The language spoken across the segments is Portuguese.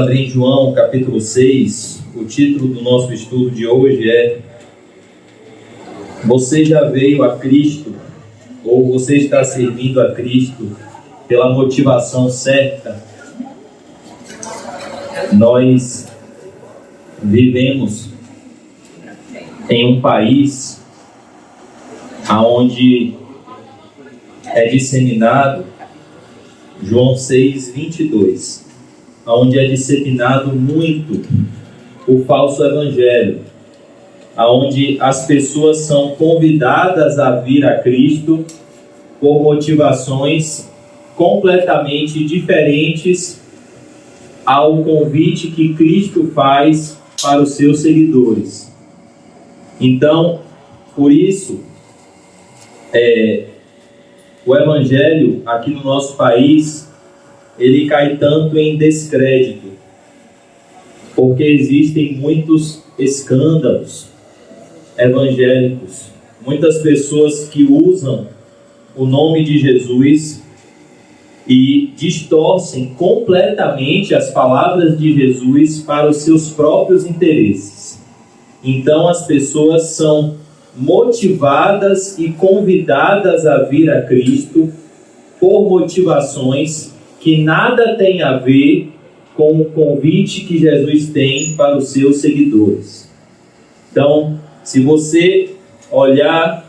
abrir em João capítulo 6, o título do nosso estudo de hoje é: Você já veio a Cristo, ou você está servindo a Cristo pela motivação certa? Nós vivemos em um país onde é disseminado João 6:22, onde é disseminado muito o falso evangelho, onde as pessoas são convidadas a vir a Cristo por motivações completamente diferentes ao convite que Cristo faz para os seus seguidores. Então, por isso, o evangelho aqui no nosso país, ele cai tanto em descrédito, porque existem muitos escândalos evangélicos, muitas pessoas que usam o nome de Jesus e distorcem completamente as palavras de Jesus para os seus próprios interesses. Então as pessoas são motivadas e convidadas a vir a Cristo por motivações que nada tem a ver com o convite que Jesus tem para os seus seguidores. Então, se você olhar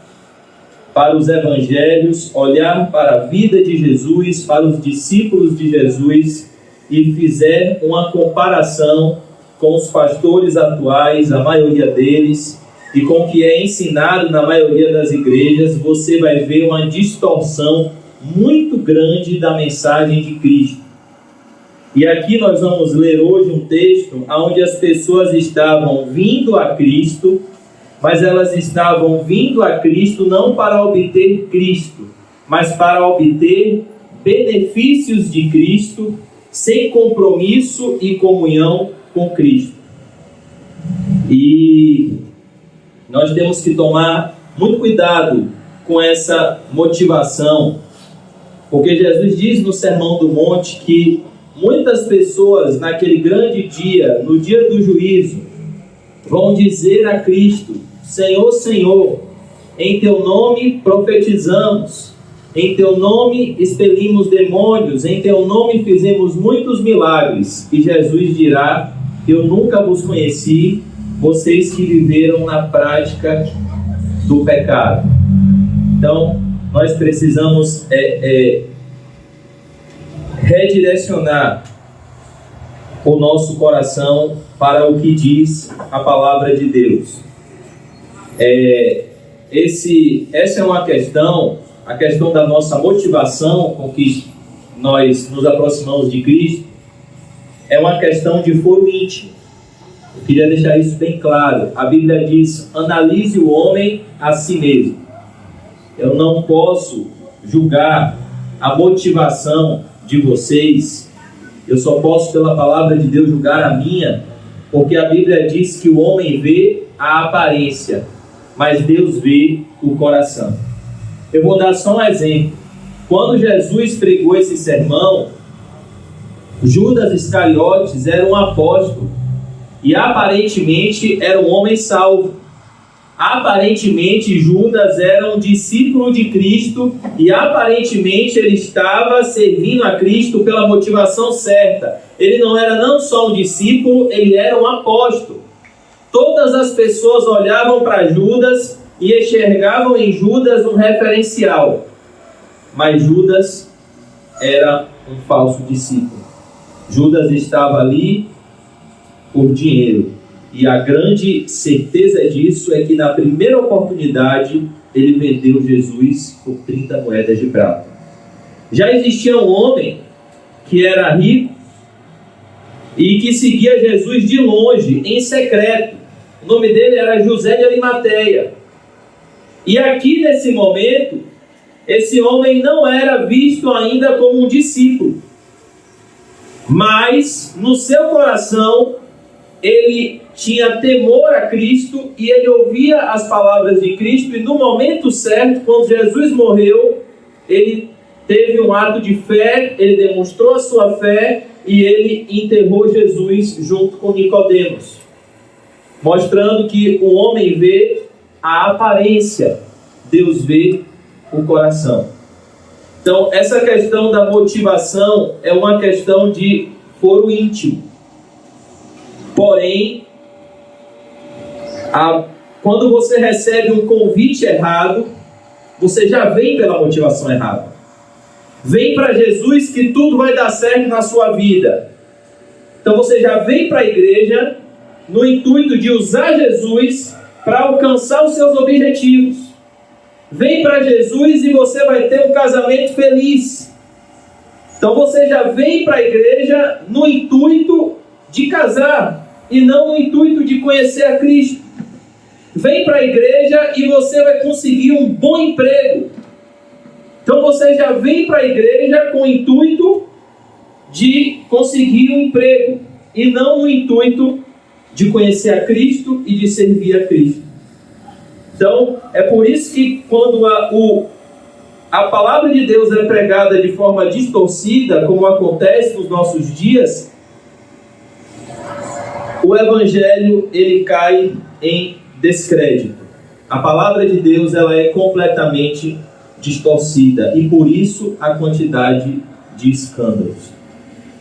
para os evangelhos, olhar para a vida de Jesus, para os discípulos de Jesus, e fizer uma comparação com os pastores atuais, a maioria deles, e com o que é ensinado na maioria das igrejas, você vai ver uma distorção muito grande da mensagem de Cristo. E aqui nós vamos ler hoje um texto onde as pessoas estavam vindo a Cristo, mas elas estavam vindo a Cristo não para obter Cristo, mas para obter benefícios de Cristo, sem compromisso e comunhão com Cristo. E nós temos que tomar muito cuidado com essa motivação, porque Jesus diz no Sermão do Monte que muitas pessoas naquele grande dia, no dia do juízo, vão dizer a Cristo: Senhor, Senhor, em Teu nome profetizamos, em Teu nome expelimos demônios, em Teu nome fizemos muitos milagres. E Jesus dirá: Eu nunca vos conheci, vocês que viveram na prática do pecado. Então, nós precisamos redirecionar o nosso coração para o que diz a palavra de Deus. Essa é uma questão, a questão da nossa motivação com que nós nos aproximamos de Cristo, é uma questão de foro íntimo. Eu queria deixar isso bem claro. A Bíblia diz: analise o homem a si mesmo. Eu não posso julgar a motivação de vocês, eu só posso pela palavra de Deus julgar a minha, porque a Bíblia diz que o homem vê a aparência, mas Deus vê o coração. Eu vou dar só um exemplo. Quando Jesus pregou esse sermão, Judas Iscariotes era um apóstolo e aparentemente era um homem salvo. Aparentemente Judas era um discípulo de Cristo e aparentemente ele estava servindo a Cristo pela motivação certa. Ele não era não só um discípulo, ele era um apóstolo. Todas as pessoas olhavam para Judas e enxergavam em Judas um referencial. Mas Judas era um falso discípulo. Judas estava ali por dinheiro. E a grande certeza disso é que na primeira oportunidade ele vendeu Jesus por 30 moedas de prata. Já existia um homem que era rico e que seguia Jesus de longe, em secreto. O nome dele era José de Arimateia. E aqui nesse momento, esse homem não era visto ainda como um discípulo. Mas no seu coração ele tinha temor a Cristo e ele ouvia as palavras de Cristo, e no momento certo, quando Jesus morreu, ele teve um ato de fé, ele demonstrou a sua fé e ele enterrou Jesus junto com Nicodemos, mostrando que o homem vê a aparência, Deus vê o coração. Então, essa questão da motivação é uma questão de foro íntimo. Porém, quando você recebe um convite errado, você já vem pela motivação errada. Vem para Jesus que tudo vai dar certo na sua vida. Então você já vem para a igreja no intuito de usar Jesus para alcançar os seus objetivos. Vem para Jesus e você vai ter um casamento feliz. Então você já vem para a igreja no intuito de casar e não no intuito de conhecer a Cristo. Vem para a igreja e você vai conseguir um bom emprego. Então você já vem para a igreja com o intuito de conseguir um emprego e não no intuito de conhecer a Cristo e de servir a Cristo. Então é por isso que quando a palavra de Deus é pregada de forma distorcida, como acontece nos nossos dias, o evangelho ele cai em descrédito. A palavra de Deus ela é completamente distorcida e por isso a quantidade de escândalos.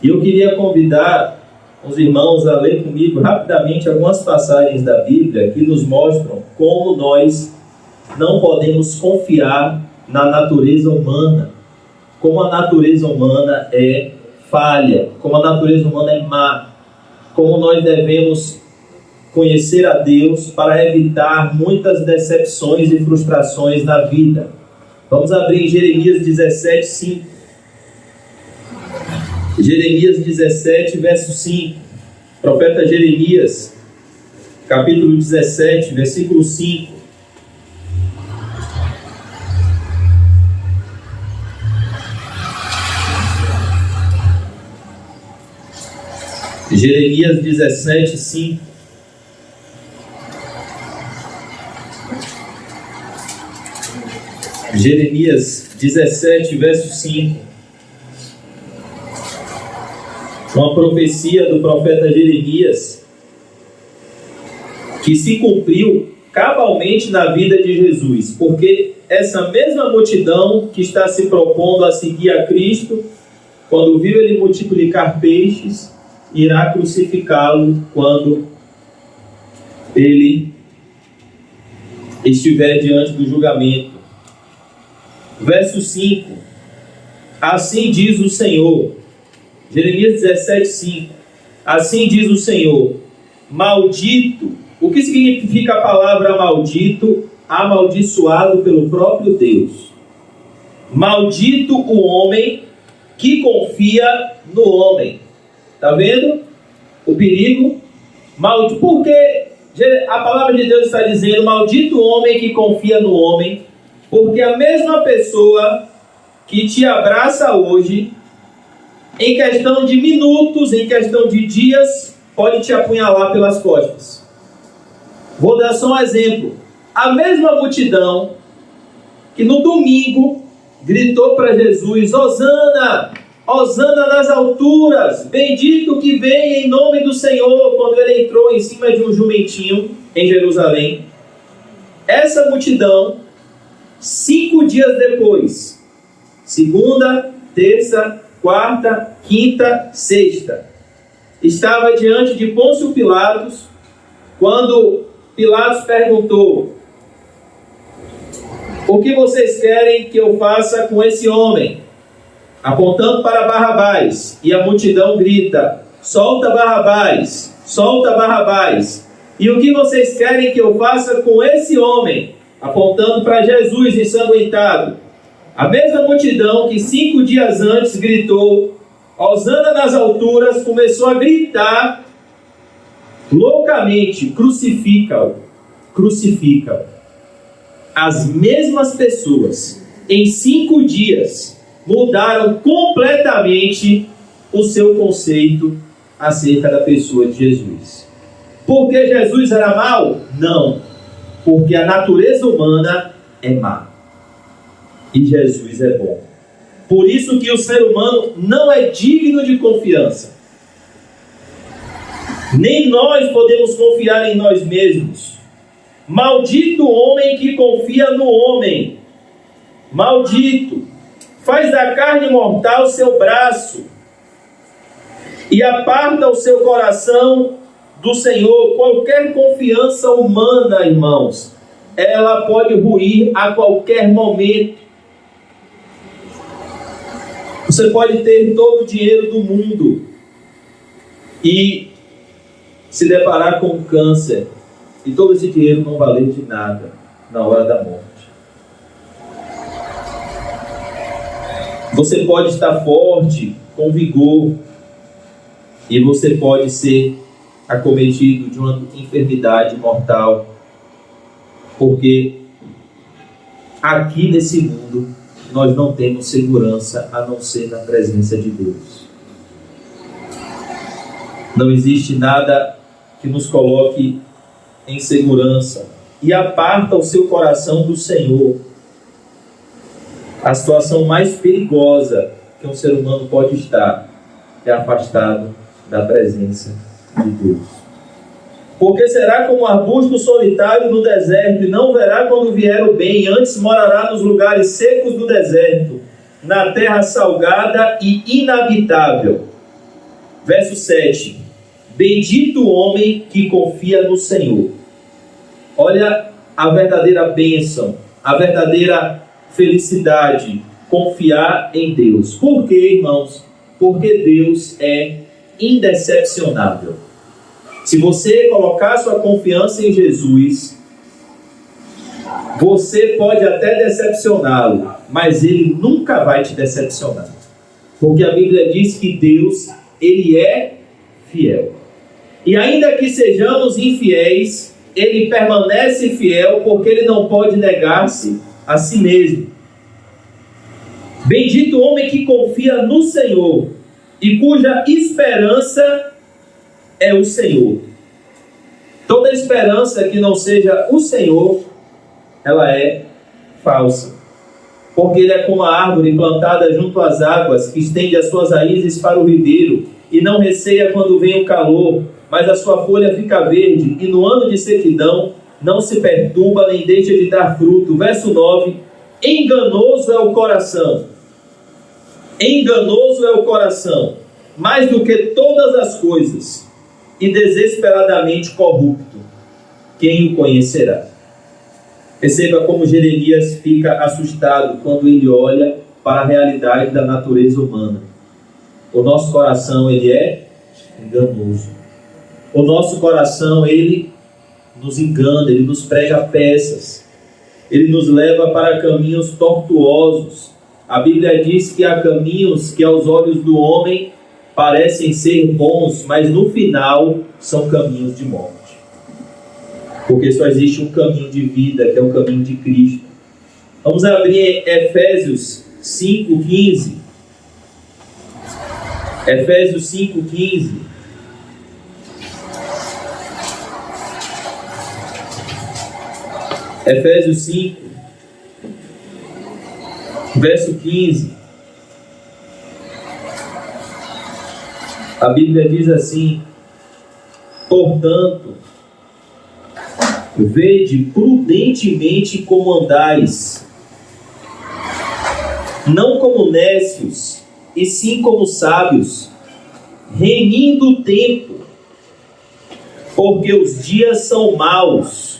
E eu queria convidar os irmãos a ler comigo rapidamente algumas passagens da Bíblia que nos mostram como nós não podemos confiar na natureza humana, como a natureza humana é falha, como a natureza humana é má, como nós devemos conhecer a Deus para evitar muitas decepções e frustrações na vida. Vamos abrir em Jeremias 17, 5. Jeremias 17, verso 5. Profeta Jeremias, capítulo 17, versículo 5. Jeremias 17, 5. Jeremias 17, verso 5. Uma profecia do profeta Jeremias que se cumpriu cabalmente na vida de Jesus, porque essa mesma multidão que está se propondo a seguir a Cristo, quando viu ele multiplicar peixes, irá crucificá-lo quando ele estiver diante do julgamento. Verso 5. Assim diz o Senhor. Jeremias 17, 5. Assim diz o Senhor: maldito. O que significa a palavra maldito? Amaldiçoado pelo próprio Deus. Maldito o homem que confia no homem. Está vendo o perigo? Porque a palavra de Deus está dizendo: maldito o homem que confia no homem. Porque a mesma pessoa que te abraça hoje, em questão de minutos, em questão de dias, pode te apunhalar pelas costas. Vou dar só um exemplo. A mesma multidão que no domingo gritou para Jesus: Hosana, Hosana nas alturas, bendito que vem em nome do Senhor, quando ele entrou em cima de um jumentinho em Jerusalém. Essa multidão, 5 dias depois, segunda, terça, quarta, quinta, sexta, estava diante de Pôncio Pilatos, quando Pilatos perguntou: o que vocês querem que eu faça com esse homem? Apontando para Barrabás, e a multidão grita: solta Barrabás, solta Barrabás. E o que vocês querem que eu faça com esse homem? Apontando para Jesus ensanguentado. A mesma multidão que 5 dias antes gritou Hosana nas alturas, começou a gritar loucamente: crucifica-o, crucifica-o. As mesmas pessoas, em 5 dias, mudaram completamente o seu conceito acerca da pessoa de Jesus. Porque Jesus era mau? Não. Porque a natureza humana é má. E Jesus é bom. Por isso que o ser humano não é digno de confiança. Nem nós podemos confiar em nós mesmos. Maldito o homem que confia no homem. Maldito. Faz da carne mortal seu braço e aparta o seu coração do Senhor. Qualquer confiança humana, irmãos, ela pode ruir a qualquer momento. Você pode ter todo o dinheiro do mundo e se deparar com um câncer, e todo esse dinheiro não valer de nada na hora da morte. Você pode estar forte, com vigor, e você pode ser acometido de uma enfermidade mortal, porque aqui nesse mundo nós não temos segurança a não ser na presença de Deus. Não existe nada que nos coloque em segurança. E aparta o seu coração do Senhor. A situação mais perigosa que um ser humano pode estar é afastado da presença de Deus. Porque será como um arbusto solitário no deserto, e não verá quando vier o bem, antes morará nos lugares secos do deserto, na terra salgada e inabitável. Verso 7. Bendito o homem que confia no Senhor. Olha a verdadeira bênção, a verdadeira felicidade, confiar em Deus. Por quê, irmãos? Porque Deus é indecepcionável. Se você colocar sua confiança em Jesus, você pode até decepcioná-lo, mas Ele nunca vai te decepcionar. Porque a Bíblia diz que Deus, Ele é fiel. E ainda que sejamos infiéis, Ele permanece fiel, porque Ele não pode negar-se a si mesmo. Bendito o homem que confia no Senhor e cuja esperança é o Senhor. Toda esperança que não seja o Senhor, ela é falsa. Porque Ele é como a árvore plantada junto às águas, que estende as suas raízes para o ribeiro, e não receia quando vem o calor, mas a sua folha fica verde, e no ano de sequidão não se perturba, nem deixa de dar fruto. Verso 9. Enganoso é o coração. Enganoso é o coração, mais do que todas as coisas, e desesperadamente corrupto. Quem o conhecerá? Perceba como Jeremias fica assustado quando ele olha para a realidade da natureza humana. O nosso coração, ele é enganoso. O nosso coração, ele nos engana, ele nos prega peças. Ele nos leva para caminhos tortuosos. A Bíblia diz que há caminhos que aos olhos do homem parecem ser bons, mas no final são caminhos de morte. Porque só existe um caminho de vida, que é o caminho de Cristo. Vamos abrir Efésios 5,15. Efésios 5,15. Efésios 5, verso 15. A Bíblia diz assim: portanto, vede prudentemente como andais, não como nécios, e sim como sábios, remindo o tempo, porque os dias são maus.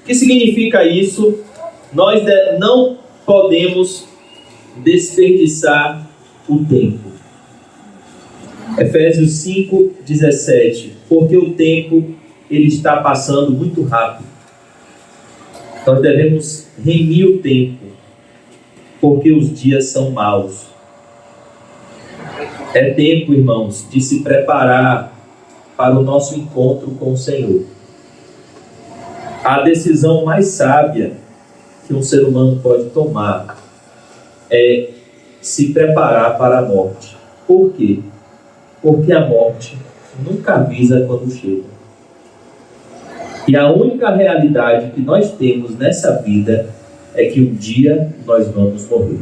O que significa isso? Nós não podemos desperdiçar o tempo. Efésios 5:17. Porque o tempo, ele está passando muito rápido. Nós devemos remir o tempo, porque os dias são maus. É tempo, irmãos, de se preparar para o nosso encontro com o Senhor. A decisão mais sábia que um ser humano pode tomar é se preparar para a morte. Por quê? Porque a morte nunca avisa quando chega. E a única realidade que nós temos nessa vida é que um dia nós vamos morrer.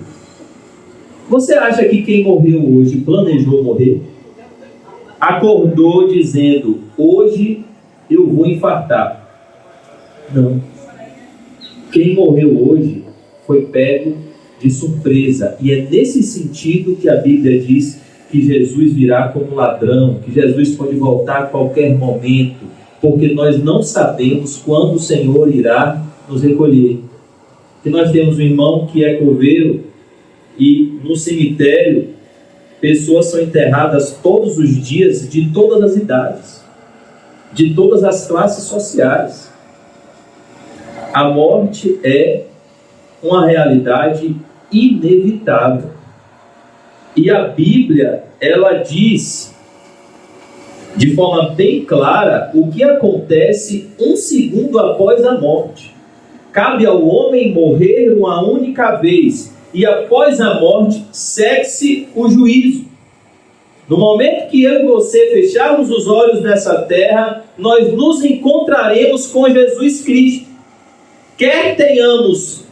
Você acha que quem morreu hoje planejou morrer? Acordou dizendo, hoje eu vou infartar. Não. Quem morreu hoje foi pego de surpresa. E é nesse sentido que a Bíblia diz que Jesus virá como ladrão, que Jesus pode voltar a qualquer momento, porque nós não sabemos quando o Senhor irá nos recolher. E nós temos um irmão que é coveiro e no cemitério pessoas são enterradas todos os dias de todas as idades, de todas as classes sociais. A morte é uma realidade inevitável. E a Bíblia, ela diz de forma bem clara o que acontece um segundo após a morte. Cabe ao homem morrer uma única vez, e após a morte segue-se o juízo. No momento que eu e você fecharmos os olhos nessa terra, nós nos encontraremos com Jesus Cristo. Quer tenhamos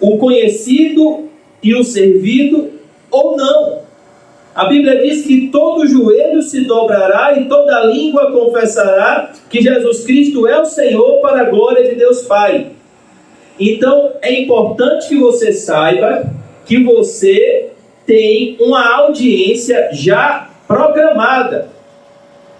o conhecido e o servido ou não. A Bíblia diz que todo joelho se dobrará e toda língua confessará que Jesus Cristo é o Senhor, para a glória de Deus Pai. Então é importante que você saiba que você tem uma audiência já programada.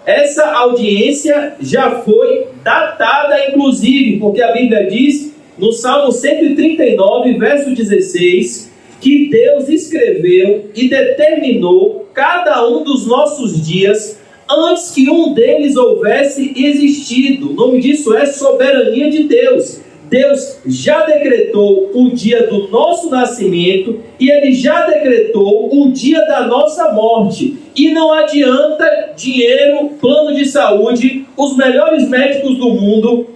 Essa audiência já foi datada, inclusive, porque a Bíblia diz no Salmo 139, verso 16, que Deus escreveu e determinou cada um dos nossos dias antes que um deles houvesse existido. O nome disso é soberania de Deus. Deus já decretou o dia do nosso nascimento e Ele já decretou o dia da nossa morte. E não adianta dinheiro, plano de saúde, os melhores médicos do mundo.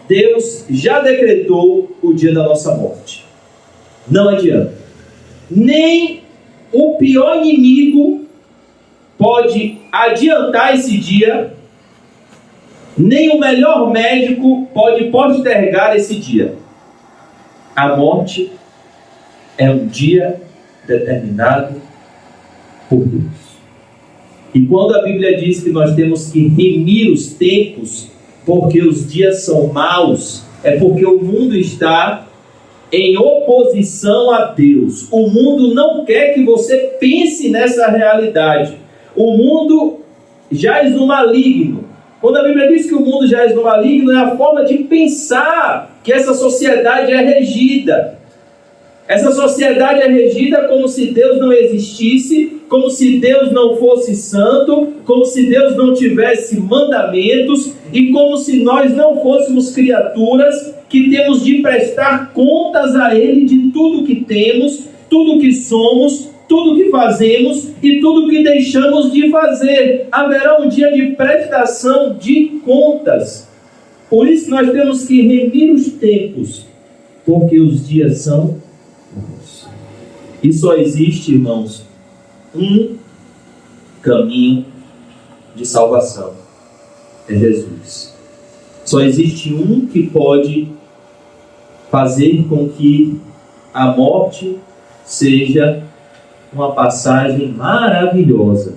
Deus já decretou o dia da nossa morte. Não adianta. Nem o pior inimigo pode adiantar esse dia, nem o melhor médico pode postergar esse dia. A morte é um dia determinado por Deus. E quando a Bíblia diz que nós temos que remir os tempos, porque os dias são maus, é porque o mundo está em oposição a Deus. O mundo não quer que você pense nessa realidade. O mundo jaz no maligno. Quando a Bíblia diz que o mundo jaz no maligno, é a forma de pensar que essa sociedade é regida. Essa sociedade é regida como se Deus não existisse, como se Deus não fosse santo, como se Deus não tivesse mandamentos e como se nós não fôssemos criaturas que temos de prestar contas a Ele de tudo que temos, tudo que somos, tudo que fazemos e tudo que deixamos de fazer. Haverá um dia de prestação de contas. Por isso nós temos que remir os tempos, porque os dias são maus. E só existe, irmãos, um caminho de salvação. É Jesus. Só existe um que pode fazer com que a morte seja uma passagem maravilhosa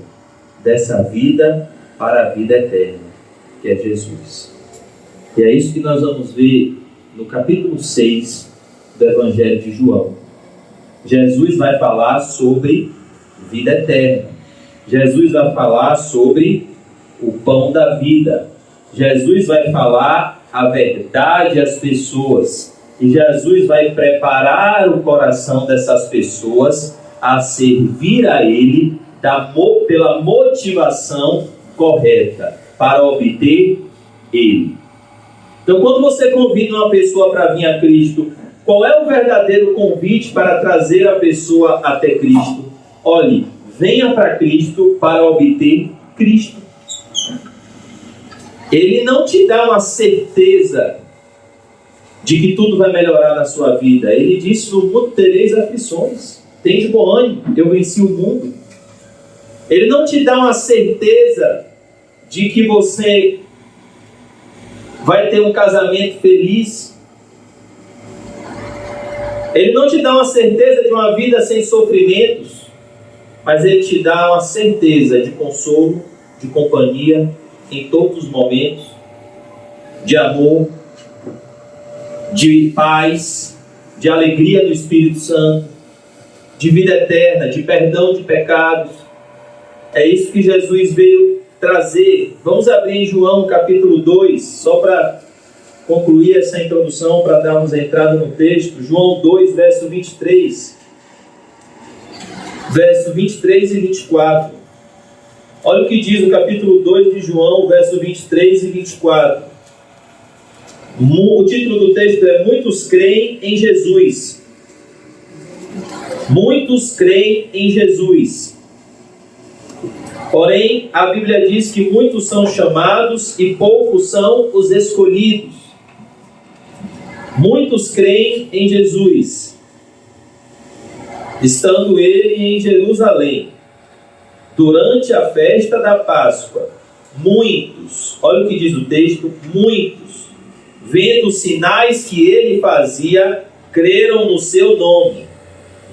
dessa vida para a vida eterna, que é Jesus. E é isso que nós vamos ver no capítulo 6 do Evangelho de João. Jesus vai falar sobre vida eterna. Jesus vai falar sobre o pão da vida. Jesus vai falar a verdade às pessoas. E Jesus vai preparar o coração dessas pessoas a servir a Ele pela motivação correta, para obter Ele. Então, quando você convida uma pessoa para vir a Cristo, qual é o verdadeiro convite para trazer a pessoa até Cristo? Olhe, venha para Cristo para obter Cristo. Ele não te dá uma certeza de que tudo vai melhorar na sua vida. Ele disse: no mundo tereis aflições. Tem de bom ânimo, eu venci o mundo. Ele não te dá uma certeza de que você vai ter um casamento feliz. Ele não te dá uma certeza de uma vida sem sofrimentos, mas Ele te dá uma certeza de consolo, de companhia em todos os momentos, de amor, de paz, de alegria do Espírito Santo, de vida eterna, de perdão de pecados. É isso que Jesus veio trazer. Vamos abrir em João capítulo 2, só para concluir essa introdução, para darmos entrada no texto. João 2, verso 23. Verso 23 e 24. Olha o que diz o capítulo 2 de João, verso 23 e 24. O título do texto é Muitos creem em Jesus. Muitos creem em Jesus. Porém, a Bíblia diz que muitos são chamados e poucos são os escolhidos. Muitos creem em Jesus, estando ele em Jerusalém, durante a festa da Páscoa. Muitos, olha o que diz o texto, muitos, vendo os sinais que ele fazia, creram no seu nome.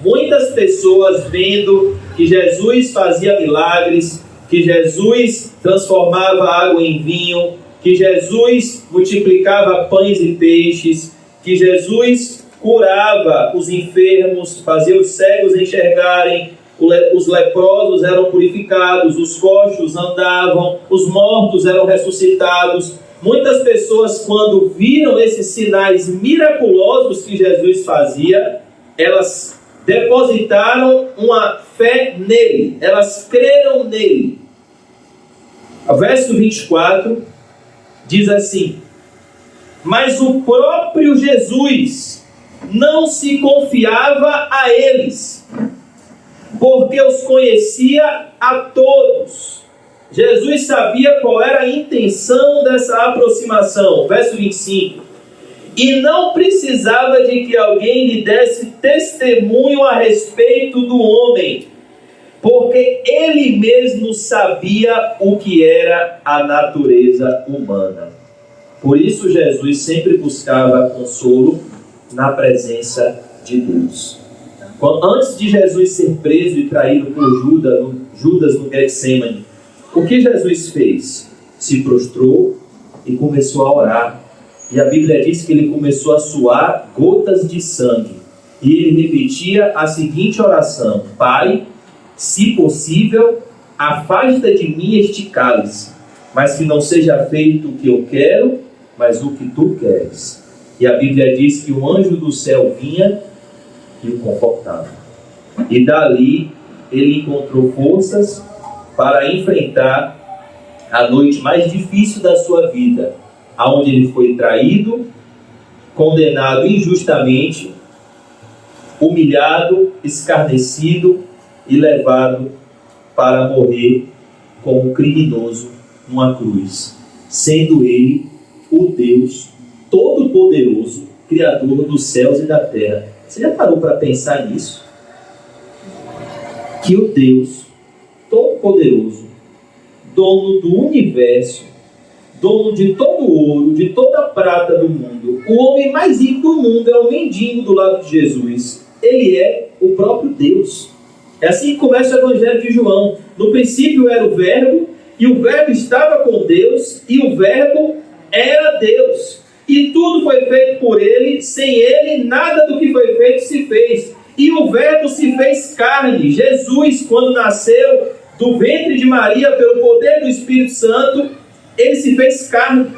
Muitas pessoas vendo que Jesus fazia milagres, que Jesus transformava água em vinho, que Jesus multiplicava pães e peixes, que Jesus curava os enfermos, fazia os cegos enxergarem, os leprosos eram purificados, os coxos andavam, os mortos eram ressuscitados. Muitas pessoas, quando viram esses sinais miraculosos que Jesus fazia, elas depositaram uma fé nele, elas creram nele. O verso 24 diz assim: mas o próprio Jesus não se confiava a eles, porque os conhecia a todos. Jesus sabia qual era a intenção dessa aproximação. Verso 25. E não precisava de que alguém lhe desse testemunho a respeito do homem, porque ele mesmo sabia o que era a natureza humana. Por isso Jesus sempre buscava consolo na presença de Deus. Antes de Jesus ser preso e traído por Judas no Getsemane, o que Jesus fez? Se prostrou e começou a orar. E a Bíblia diz que ele começou a suar gotas de sangue. E ele repetia a seguinte oração: Pai, se possível, afasta de mim este cálice, mas que não seja feito o que eu quero, mas o que tu queres. E a Bíblia diz que o anjo do céu vinha e o confortava. E dali ele encontrou forças para enfrentar a noite mais difícil da sua vida, aonde ele foi traído, condenado injustamente, humilhado, escarnecido e levado para morrer como criminoso numa cruz, sendo ele o Deus Todo-Poderoso, Criador dos céus e da terra. Você já parou para pensar nisso? Que o Deus Todo-Poderoso, dono do universo, dono de todo o ouro, de toda a prata do mundo, o homem mais rico do mundo é o mendigo do lado de Jesus. Ele é o próprio Deus. É assim que começa o Evangelho de João. No princípio era o Verbo, e o Verbo estava com Deus, e o Verbo era Deus. E tudo foi feito por ele, sem ele nada do que foi feito se fez. E o Verbo se fez carne. Jesus, quando nasceu do ventre de Maria pelo poder do Espírito Santo, ele se fez carne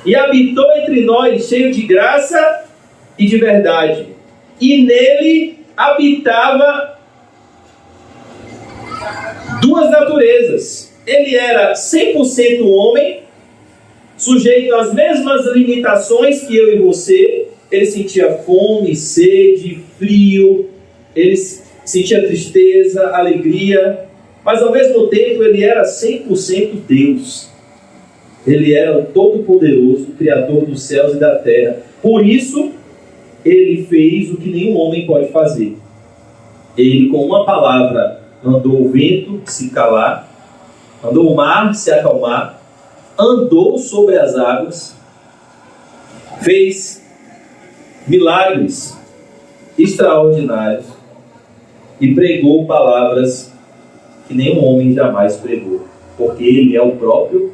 e habitou entre nós, cheio de graça e de verdade. E nele habitava duas naturezas. Ele era 100% homem, sujeito às mesmas limitações que eu e você. Ele sentia fome, sede, frio, ele sentia tristeza, alegria, mas ao mesmo tempo ele era 100% Deus. Ele era o Todo-Poderoso, Criador dos céus e da terra. Por isso, ele fez o que nenhum homem pode fazer. Ele, com uma palavra, mandou o vento se calar, mandou o mar se acalmar, andou sobre as águas, fez milagres extraordinários e pregou palavras que nenhum homem jamais pregou, porque ele é o próprio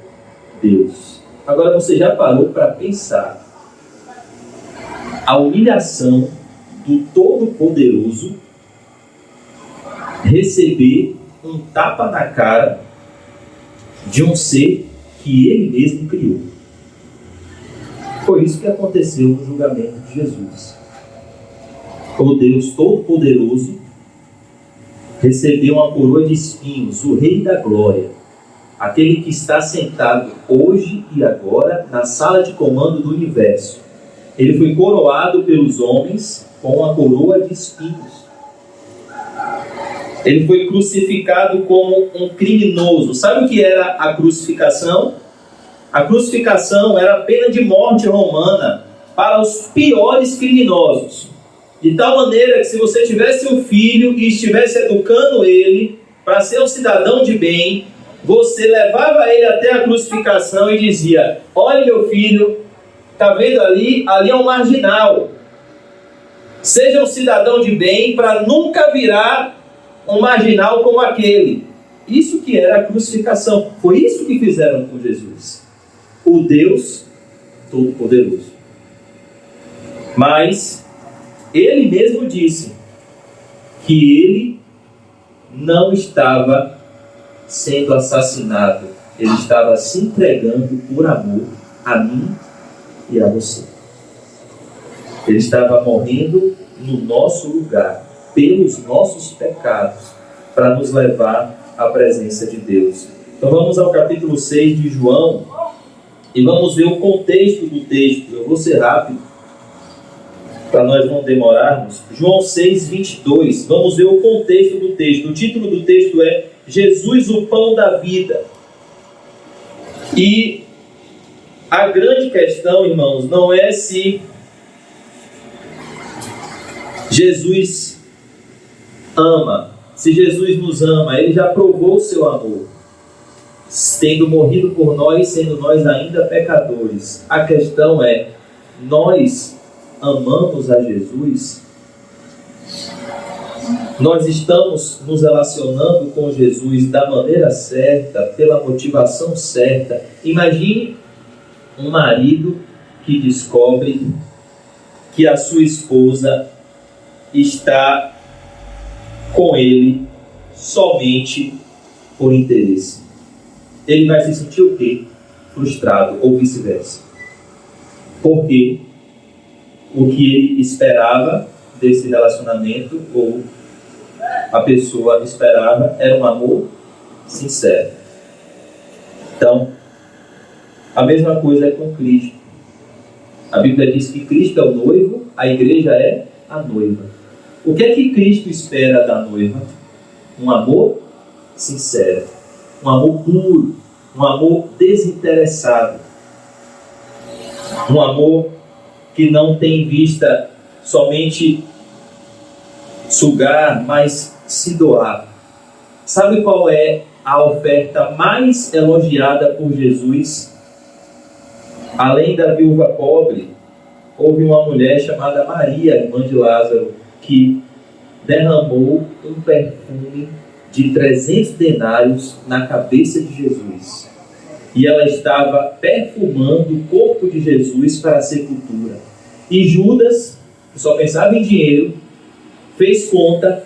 Deus. Agora você já parou para pensar a humilhação do Todo-Poderoso receber um tapa na cara de um ser que ele mesmo criou? Foi isso que aconteceu no julgamento de Jesus. O Deus Todo-Poderoso recebeu uma coroa de espinhos, o Rei da Glória, aquele que está sentado hoje e agora na sala de comando do universo. Ele foi coroado pelos homens com uma coroa de espinhos. Ele foi crucificado como um criminoso. Sabe o que era a crucificação? A crucificação era a pena de morte romana para os piores criminosos. De tal maneira que se você tivesse um filho e estivesse educando ele para ser um cidadão de bem, você levava ele até a crucificação e dizia: olha, meu filho, está vendo ali? Ali é um marginal. Seja um cidadão de bem para nunca virar um marginal como aquele. Isso que era a crucificação. Foi isso que fizeram com Jesus, o Deus Todo-Poderoso. Mas ele mesmo disse que ele não estava sendo assassinado, ele estava se entregando por amor a mim e a você. Ele estava morrendo no nosso lugar, pelos nossos pecados, para nos levar à presença de Deus. Então vamos ao capítulo 6 de João e vamos ver o contexto do texto. Eu vou ser rápido para nós não demorarmos. João 6, 22. Vamos ver o contexto do texto. O título do texto é Jesus, o pão da vida. E a grande questão, irmãos, não é se Jesus ama. Se Jesus nos ama, ele já provou o seu amor, tendo morrido por nós, sendo nós ainda pecadores. A questão é: nós amamos a Jesus? Nós estamos nos relacionando com Jesus da maneira certa, pela motivação certa? Imagine um marido que descobre que a sua esposa está com ele somente por interesse. Ele vai se sentir o quê? Frustrado, ou vice-versa. Porque o que ele esperava desse relacionamento, ou a pessoa esperava, era um amor sincero. Então, a mesma coisa é com Cristo. A Bíblia diz que Cristo é o noivo, a igreja é a noiva. O que é que Cristo espera da noiva? Um amor sincero, um amor puro, um amor desinteressado, um amor que não tem em vista somente sugar, mas se doar. Sabe qual é a oferta mais elogiada por Jesus? Além da viúva pobre, houve uma mulher chamada Maria, irmã de Lázaro, que derramou um perfume de 300 denários na cabeça de Jesus. E ela estava perfumando o corpo de Jesus para a sepultura. E Judas, que só pensava em dinheiro, fez conta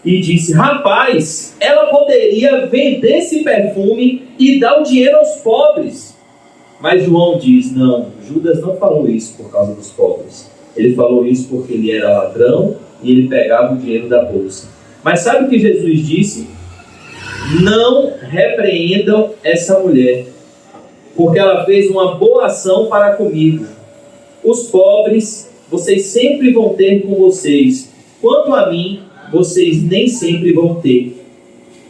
e disse: rapaz, ela poderia vender esse perfume e dar o dinheiro aos pobres. Mas João diz: não, Judas não falou isso por causa dos pobres. Ele falou isso porque ele era ladrão e ele pegava o dinheiro da bolsa. Mas sabe o que Jesus disse? Não repreendam essa mulher, porque ela fez uma boa ação para comigo. Os pobres, vocês sempre vão ter com vocês. Quanto a mim, vocês nem sempre vão ter.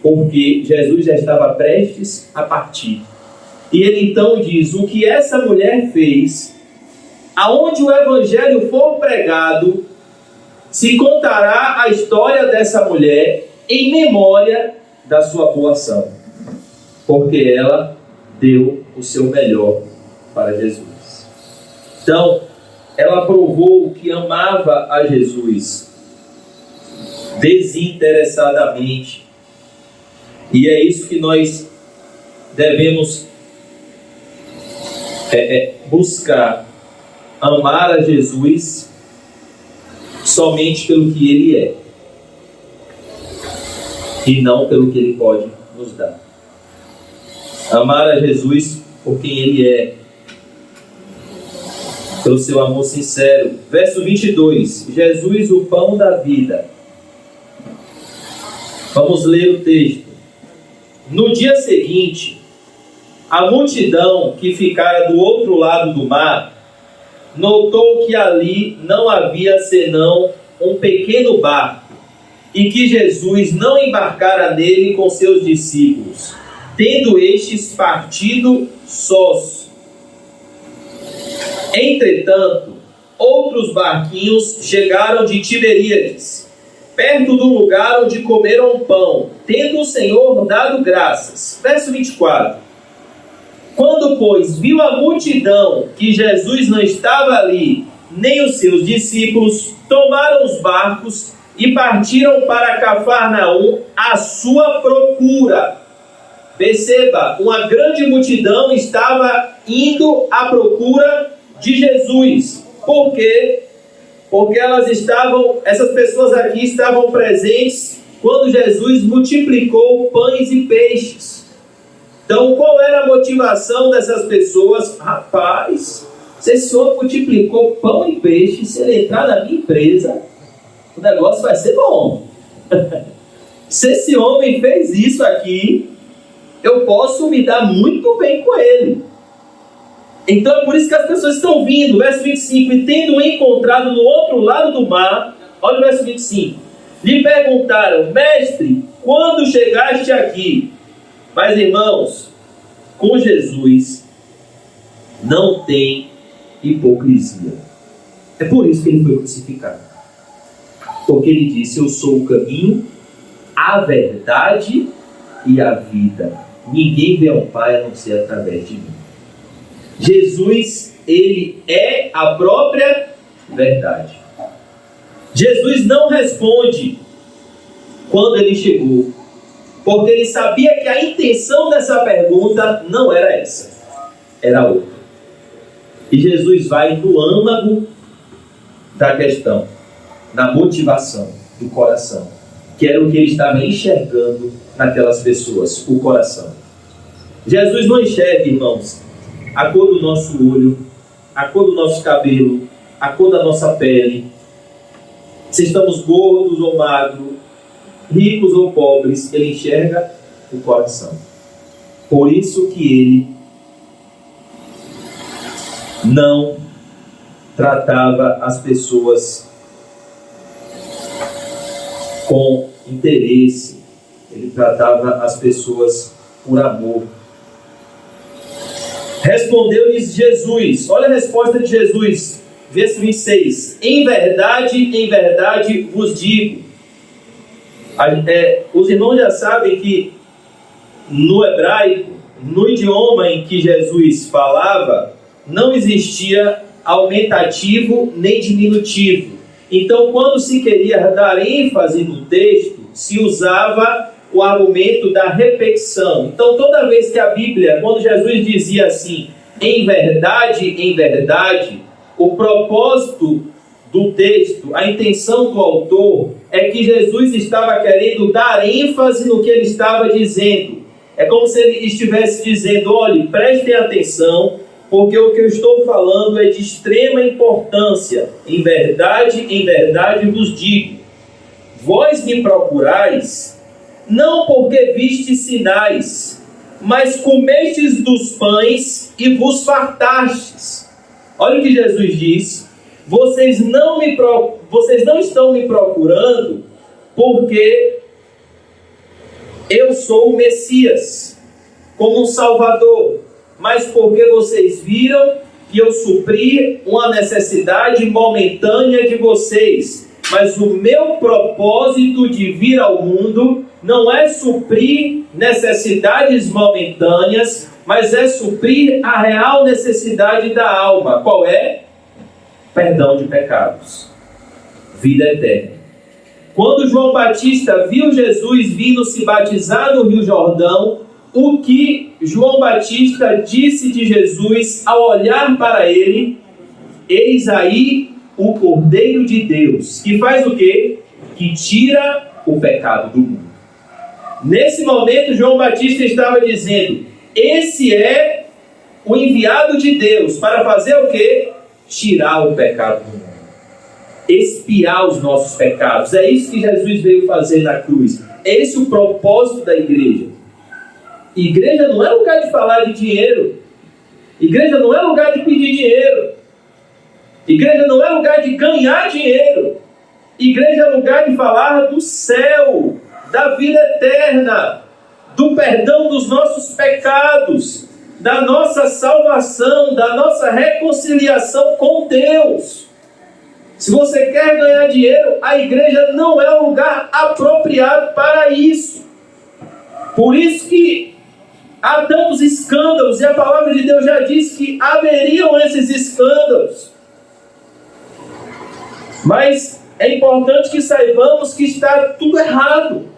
Porque Jesus já estava prestes a partir. E ele então diz: o que essa mulher fez, aonde o evangelho for pregado, se contará a história dessa mulher em memória da sua boa ação. Porque ela deu o seu melhor para Jesus. Então, ela provou que amava a Jesus. desinteressadamente. E é isso que nós devemos buscar: amar a Jesus somente pelo que Ele é, e não pelo que Ele pode nos dar. Amar a Jesus por quem Ele é, pelo seu amor sincero. Verso 22, Jesus, o pão da vida. Vamos ler o texto. No dia seguinte, a multidão que ficara do outro lado do mar notou que ali não havia senão um pequeno barco, e que Jesus não embarcara nele com seus discípulos, tendo estes partido sós. Entretanto, outros barquinhos chegaram de Tiberíades, perto do lugar onde comeram pão, tendo o Senhor dado graças. Verso 24. Quando, pois, viu a multidão que Jesus não estava ali, nem os seus discípulos, tomaram os barcos e partiram para Cafarnaum à sua procura. Perceba, uma grande multidão estava indo à procura de Jesus. Por quê? Porque essas pessoas aqui estavam presentes quando Jesus multiplicou pães e peixes. Então, qual era a motivação dessas pessoas? Rapaz, se esse homem multiplicou pão e peixe, se ele entrar na minha empresa, o negócio vai ser bom. Se esse homem fez isso aqui, eu posso me dar muito bem com ele. Então é por isso que as pessoas estão vindo. Verso 25. E tendo encontrado no outro lado do mar, olha o verso 25. Lhe perguntaram: mestre, quando chegaste aqui? Mas, irmãos, com Jesus não tem hipocrisia. É por isso que ele foi crucificado. Porque ele disse: eu sou o caminho, a verdade e a vida. Ninguém vê ao Pai a não ser através de mim. Jesus, ele é a própria verdade. Jesus não responde quando ele chegou, porque ele sabia que a intenção dessa pergunta não era essa, era outra. E Jesus vai no âmago da questão, na motivação do coração, que era o que ele estava enxergando naquelas pessoas, o coração. Jesus não enxerga, irmãos, a cor do nosso olho, a cor do nosso cabelo, a cor da nossa pele, se estamos gordos ou magros, ricos ou pobres. Ele enxerga o coração. Por isso que ele não tratava as pessoas com interesse, ele tratava as pessoas por amor. Respondeu-lhes Jesus, olha a resposta de Jesus, verso 26. Em verdade vos digo. Os irmãos já sabem que no hebraico, no idioma em que Jesus falava, não existia aumentativo nem diminutivo. Então, quando se queria dar ênfase no texto, se usava o argumento da repetição. Então, toda vez que a Bíblia, quando Jesus dizia assim, em verdade, o propósito do texto, a intenção do autor, é que Jesus estava querendo dar ênfase no que ele estava dizendo. É como se ele estivesse dizendo: olhe, prestem atenção, porque o que eu estou falando é de extrema importância. Em verdade vos digo, vós me procurais, não porque vistes sinais, mas comestes dos pães e vos fartastes. Olha o que Jesus diz: vocês não estão me procurando porque eu sou o Messias, como um Salvador, mas porque vocês viram que eu supri uma necessidade momentânea de vocês. Mas o meu propósito de vir ao mundo não é suprir necessidades momentâneas, mas é suprir a real necessidade da alma. Qual é? Perdão de pecados, vida eterna. Quando João Batista viu Jesus vindo se batizar no Rio Jordão, o que João Batista disse de Jesus ao olhar para ele? Eis aí o Cordeiro de Deus, que faz o quê? Que tira o pecado do mundo. Nesse momento, João Batista estava dizendo: esse é o enviado de Deus para fazer o quê? Tirar o pecado do mundo. Expiar os nossos pecados. É isso que Jesus veio fazer na cruz. É esse o propósito da igreja. Igreja não é lugar de falar de dinheiro. Igreja não é lugar de pedir dinheiro. Igreja não é lugar de ganhar dinheiro. Igreja é lugar de falar do céu, da vida eterna, do perdão dos nossos pecados, da nossa salvação, da nossa reconciliação com Deus. Se você quer ganhar dinheiro, a igreja não é o lugar apropriado para isso. Por isso que há tantos escândalos, e a palavra de Deus já diz que haveriam esses escândalos. Mas é importante que saibamos que está tudo errado.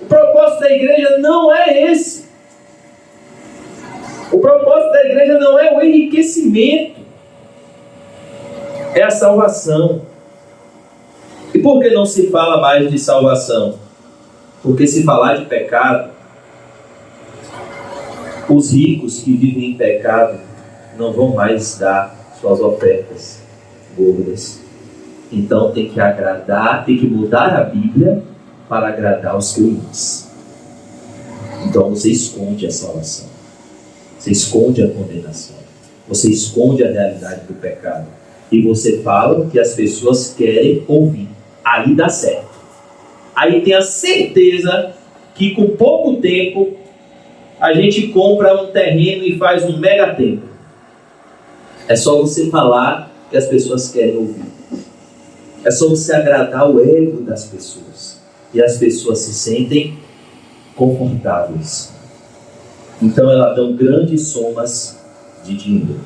O propósito da igreja não é esse. O propósito da igreja não é o enriquecimento. É a salvação. E por que não se fala mais de salvação? Porque se falar de pecado, os ricos que vivem em pecado não vão mais dar suas ofertas gordas. Então tem que agradar, tem que mudar a Bíblia para agradar os clientes. Então você esconde a salvação. Você esconde a condenação. Você esconde a realidade do pecado. E você fala o que as pessoas querem ouvir. Aí dá certo. Aí tem a certeza que com pouco tempo a gente compra um terreno e faz um mega templo. É só você falar o que as pessoas querem ouvir. É só você agradar o ego das pessoas. E as pessoas se sentem confortáveis. Então elas dão grandes somas de dinheiro.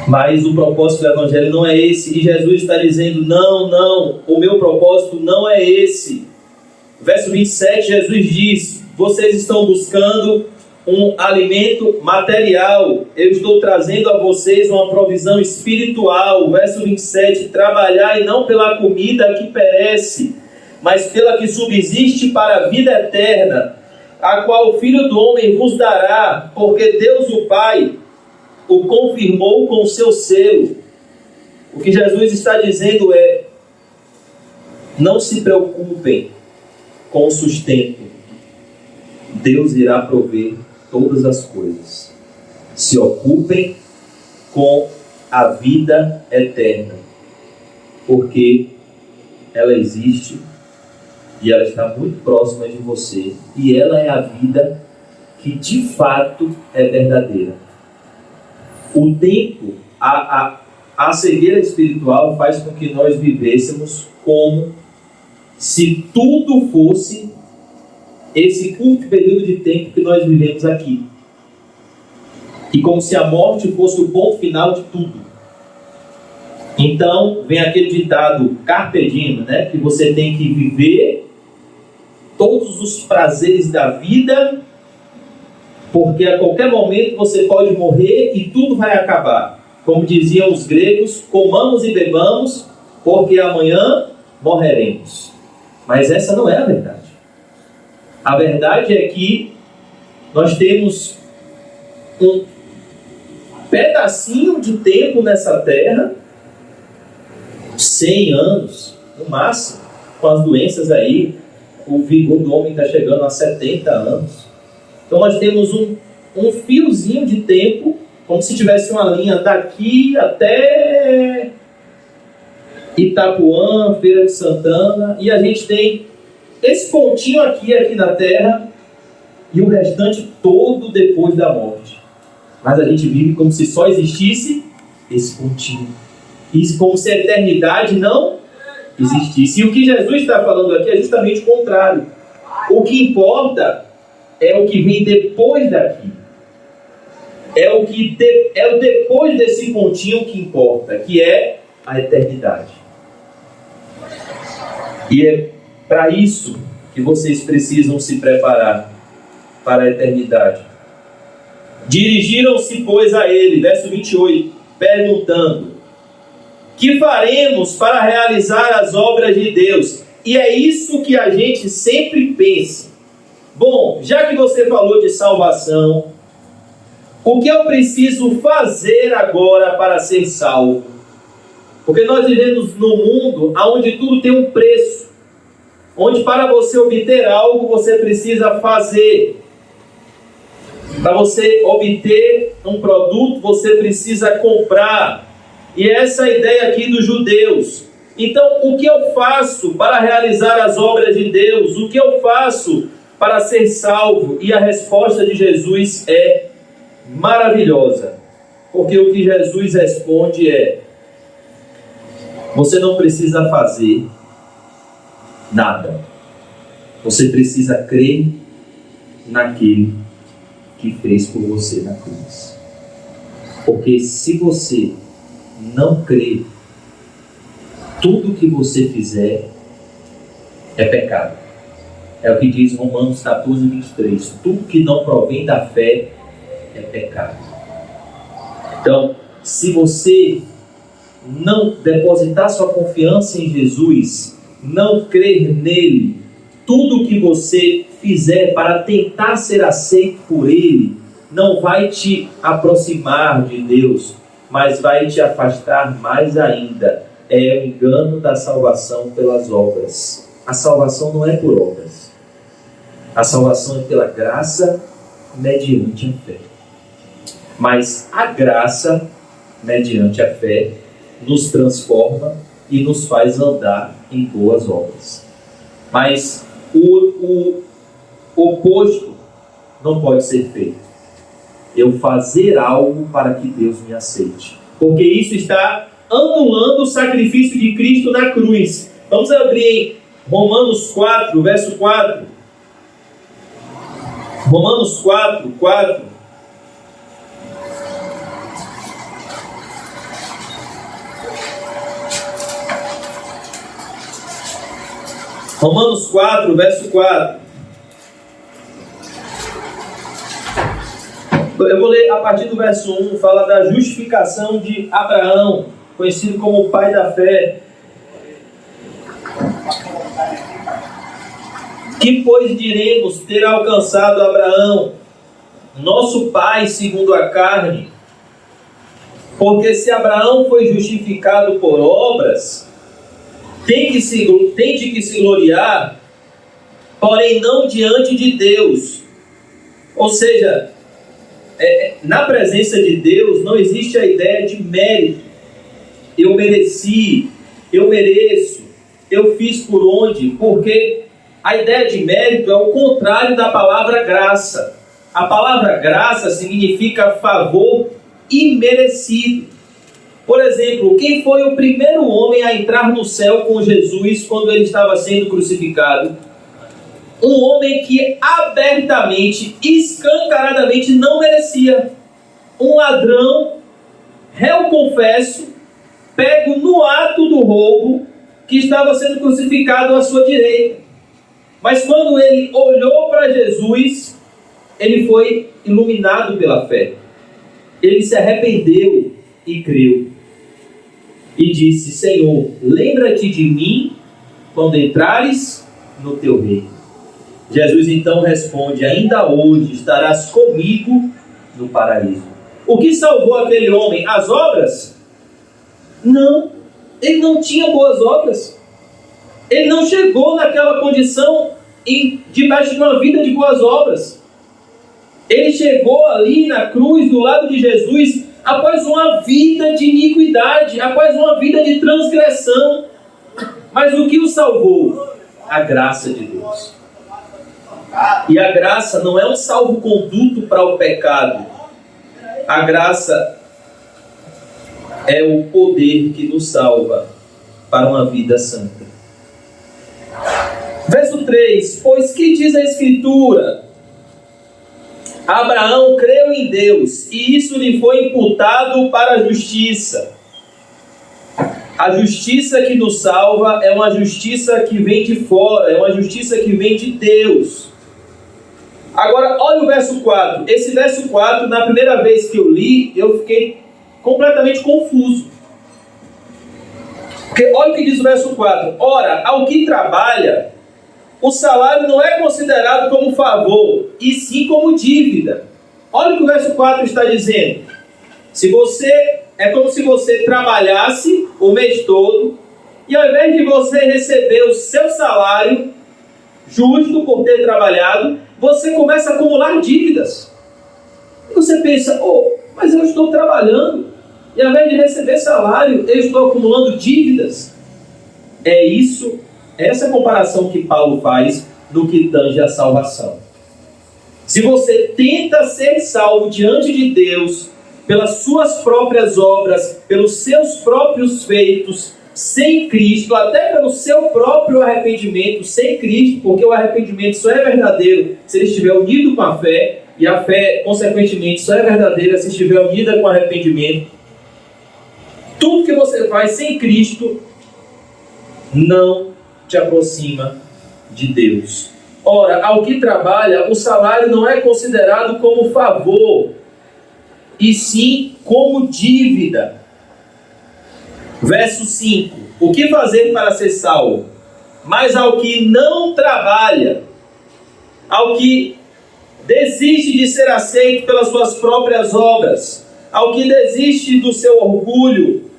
Mas o propósito do Evangelho não é esse. E Jesus está dizendo: não, o meu propósito não é esse. Verso 27, Jesus diz: vocês estão buscando um alimento material. Eu estou trazendo a vocês uma provisão espiritual. Verso 27, trabalhai não pela comida que perece, mas pela que subsiste para a vida eterna, a qual o Filho do Homem vos dará, porque Deus o Pai o confirmou com o seu selo. O que Jesus está dizendo é: não se preocupem com o sustento. Deus irá prover todas as coisas. Se ocupem com a vida eterna, porque ela existe e ela está muito próxima de você, e ela é a vida que de fato é verdadeira. O tempo, a cegueira espiritual faz com que nós vivêssemos como se tudo fosse esse curto período de tempo que nós vivemos aqui. E como se a morte fosse o ponto final de tudo. Então, vem aquele ditado carpe diem, né? Que você tem que viver todos os prazeres da vida, porque a qualquer momento você pode morrer e tudo vai acabar. Como diziam os gregos: comamos e bebamos, porque amanhã morreremos. Mas essa não é a verdade. A verdade é que nós temos um pedacinho de tempo nessa terra, 100 anos, no máximo, com as doenças aí, o vigor do homem está chegando a 70 anos. Então nós temos um fiozinho de tempo, como se tivesse uma linha daqui até Itapuã, Feira de Santana, e a gente tem esse pontinho aqui na Terra, e o restante todo depois da morte. Mas a gente vive como se só existisse esse pontinho. Isso como se a eternidade não existisse. E o que Jesus está falando aqui é justamente o contrário. O que importa é o que vem depois daqui. É o depois desse pontinho que importa, que é a eternidade. E é para isso que vocês precisam se preparar para a eternidade. Dirigiram-se, pois, a ele, verso 28, perguntando: que faremos para realizar as obras de Deus? E é isso que a gente sempre pensa. Bom, já que você falou de salvação, o que eu preciso fazer agora para ser salvo? Porque nós vivemos num mundo onde tudo tem um preço, onde para você obter algo você precisa fazer. Para você obter um produto você precisa comprar. E essa é a ideia aqui dos judeus. Então, o que eu faço para realizar as obras de Deus? O que eu faço para ser salvo? E a resposta de Jesus é maravilhosa. Porque o que Jesus responde é: você não precisa fazer nada. Você precisa crer naquele que fez por você na cruz. Porque se você não crer, tudo que você fizer é pecado. É o que diz Romanos 14, 23. Tudo que não provém da fé é pecado. Então, se você não depositar sua confiança em Jesus, não crer nele, tudo que você fizer para tentar ser aceito por ele, não vai te aproximar de Deus, mas vai te afastar mais ainda. É o engano da salvação pelas obras. A salvação não é por obras. A salvação é pela graça mediante a fé. Mas a graça mediante a fé nos transforma e nos faz andar em boas obras. Mas o oposto não pode ser feito. Eu fazer algo para que Deus me aceite. Porque isso está anulando o sacrifício de Cristo na cruz. Vamos abrir em Romanos 4, verso 4. Romanos 4, 4. Romanos 4, verso 4. Eu vou ler a partir do verso 1, fala da justificação de Abraão, conhecido como o pai da fé. Que, pois, diremos ter alcançado Abraão, nosso pai segundo a carne? Porque se Abraão foi justificado por obras, tem de que se gloriar, porém não diante de Deus. Ou seja, na presença de Deus não existe a ideia de mérito. Eu mereci, eu mereço, eu fiz por onde, porque a ideia de mérito é o contrário da palavra graça. A palavra graça significa favor imerecido. Por exemplo, quem foi o primeiro homem a entrar no céu com Jesus quando ele estava sendo crucificado? Um homem que abertamente, escancaradamente não merecia. Um ladrão, réu confesso, pego no ato do roubo, que estava sendo crucificado à sua direita. Mas quando ele olhou para Jesus, ele foi iluminado pela fé. Ele se arrependeu e creu. E disse: Senhor, lembra-te de mim quando entrares no teu reino. Jesus então responde: ainda hoje estarás comigo no paraíso. O que salvou aquele homem? As obras? Não, ele não tinha boas obras. Ele não chegou naquela condição debaixo de uma vida de boas obras. Ele chegou ali na cruz, do lado de Jesus, após uma vida de iniquidade, após uma vida de transgressão. Mas o que o salvou? A graça de Deus. E a graça não é um salvo-conduto para o pecado. A graça é o poder que nos salva para uma vida santa. Verso 3. Pois que diz a Escritura? Abraão creu em Deus, e isso lhe foi imputado para a justiça. A justiça que nos salva é uma justiça que vem de fora, é uma justiça que vem de Deus. Agora, olha o verso 4. Esse verso 4, na primeira vez que eu li, eu fiquei completamente confuso. Porque olha o que diz o verso 4. Ora, ao que trabalha, o salário não é considerado como favor, e sim como dívida. Olha o que o verso 4 está dizendo. É como se você trabalhasse o mês todo, e ao invés de você receber o seu salário justo por ter trabalhado, você começa a acumular dívidas. E você pensa, mas eu estou trabalhando, e ao invés de receber salário, eu estou acumulando dívidas. Essa comparação que Paulo faz no que tange a salvação. Se você tenta ser salvo diante de Deus, pelas suas próprias obras, pelos seus próprios feitos, sem Cristo, até pelo seu próprio arrependimento, sem Cristo, porque o arrependimento só é verdadeiro se ele estiver unido com a fé, e a fé, consequentemente, só é verdadeira se estiver unida com o arrependimento. Tudo que você faz sem Cristo não te aproxima de Deus. Ora, ao que trabalha, o salário não é considerado como favor, e sim como dívida. Verso 5. O que fazer para ser salvo? Mas ao que não trabalha, ao que desiste de ser aceito pelas suas próprias obras, ao que desiste do seu orgulho,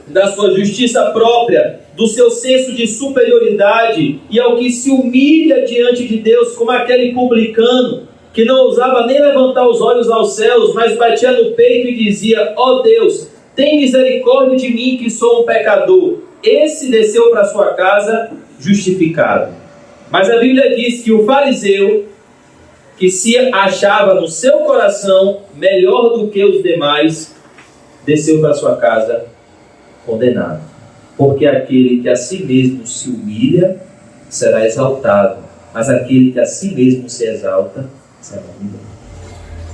da sua justiça própria, do seu senso de superioridade, e ao que se humilha diante de Deus, como aquele publicano, que não ousava nem levantar os olhos aos céus, mas batia no peito e dizia: ó Deus, tem misericórdia de mim, que sou um pecador. Esse desceu para sua casa justificado. Mas a Bíblia diz que o fariseu, que se achava no seu coração melhor do que os demais, desceu para sua casa condenado. Porque aquele que a si mesmo se humilha será exaltado, mas aquele que a si mesmo se exalta será humilhado.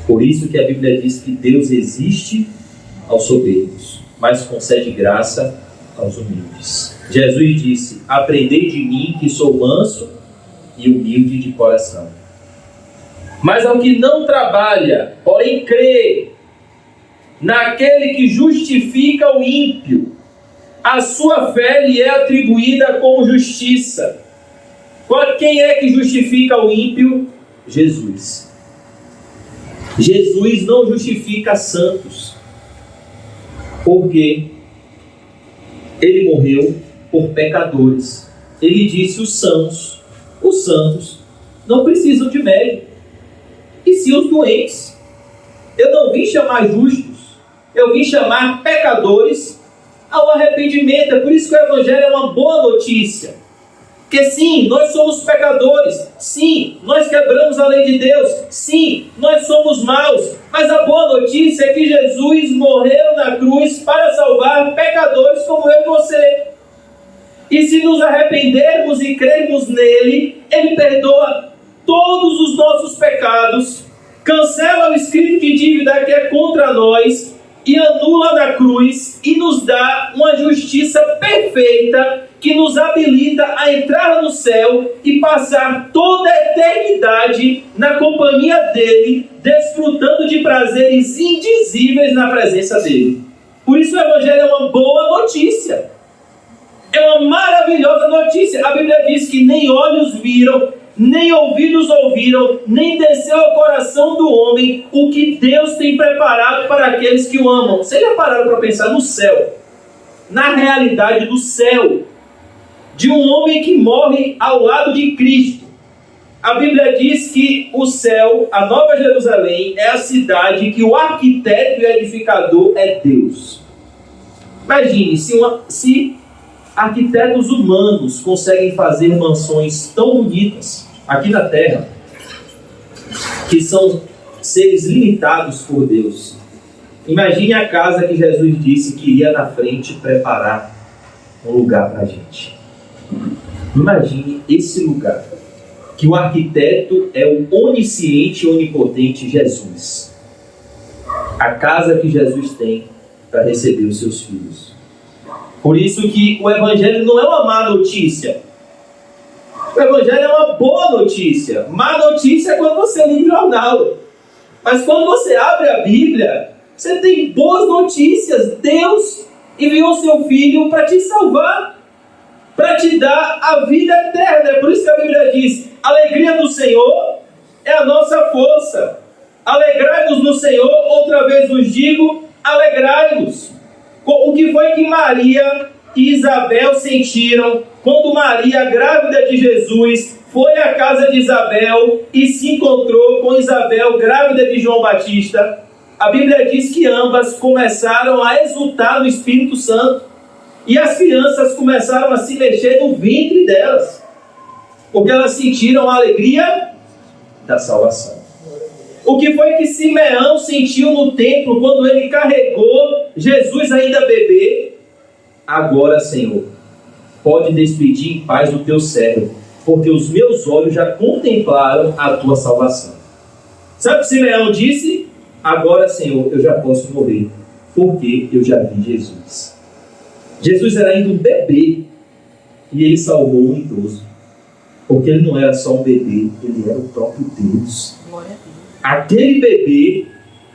Por isso que a Bíblia diz que Deus resiste aos soberbos, mas concede graça aos humildes. Jesus disse: aprendei de mim, que sou manso e humilde de coração. Mas ao que não trabalha, porém crê naquele que justifica o ímpio, a sua fé lhe é atribuída como justiça. Quem é que justifica o ímpio? Jesus. Jesus não justifica santos, porque ele morreu por pecadores. Ele disse: os santos não precisam de médico, e sim os doentes. Eu não vim chamar justos, eu vim chamar pecadores ao arrependimento. É por isso que o Evangelho é uma boa notícia. Porque sim, nós somos pecadores, sim, nós quebramos a lei de Deus, sim, nós somos maus, mas a boa notícia é que Jesus morreu na cruz para salvar pecadores como eu e você. E se nos arrependermos e crermos nele, ele perdoa todos os nossos pecados, cancela o escrito de dívida que é contra nós e anula na cruz e nos dá uma justiça perfeita que nos habilita a entrar no céu e passar toda a eternidade na companhia dele, desfrutando de prazeres indizíveis na presença dele. Por isso o Evangelho é uma boa notícia. É uma maravilhosa notícia. A Bíblia diz que nem olhos viram, nem ouvidos ouviram, nem desceu ao coração do homem o que Deus tem preparado para aqueles que o amam. Vocês já pararam para pensar no céu? Na realidade do céu, de um homem que morre ao lado de Cristo. A Bíblia diz que o céu, a Nova Jerusalém, é a cidade que o arquiteto e edificador é Deus. Imagine, se arquitetos humanos conseguem fazer mansões tão bonitas aqui na Terra, que são seres limitados por Deus. Imagine a casa que Jesus disse que iria na frente preparar um lugar para a gente. Imagine esse lugar, que o arquiteto é o onisciente e onipotente Jesus. A casa que Jesus tem para receber os seus filhos. Por isso que o Evangelho não é uma má notícia. O Evangelho é uma boa notícia. Má notícia é quando você lê o jornal. Mas quando você abre a Bíblia, você tem boas notícias. Deus enviou seu Filho para te salvar, para te dar a vida eterna. É por isso que a Bíblia diz: a alegria do Senhor é a nossa força. Alegrai-vos no Senhor, outra vez vos digo, alegrai-vos. O que foi que Maria e Isabel sentiram quando Maria, grávida de Jesus, foi à casa de Isabel e se encontrou com Isabel, grávida de João Batista? A Bíblia diz que ambas começaram a exultar no Espírito Santo. E as crianças começaram a se mexer no ventre delas, porque elas sentiram a alegria da salvação. O que foi que Simeão sentiu no templo quando ele carregou Jesus ainda bebê? Agora, Senhor, pode despedir em paz o teu servo, porque os meus olhos já contemplaram a tua salvação. Sabe o que Simeão disse? Agora, Senhor, eu já posso morrer, porque eu já vi Jesus. Jesus era ainda um bebê e ele salvou um idoso, porque ele não era só um bebê, ele era o próprio Deus. Aquele bebê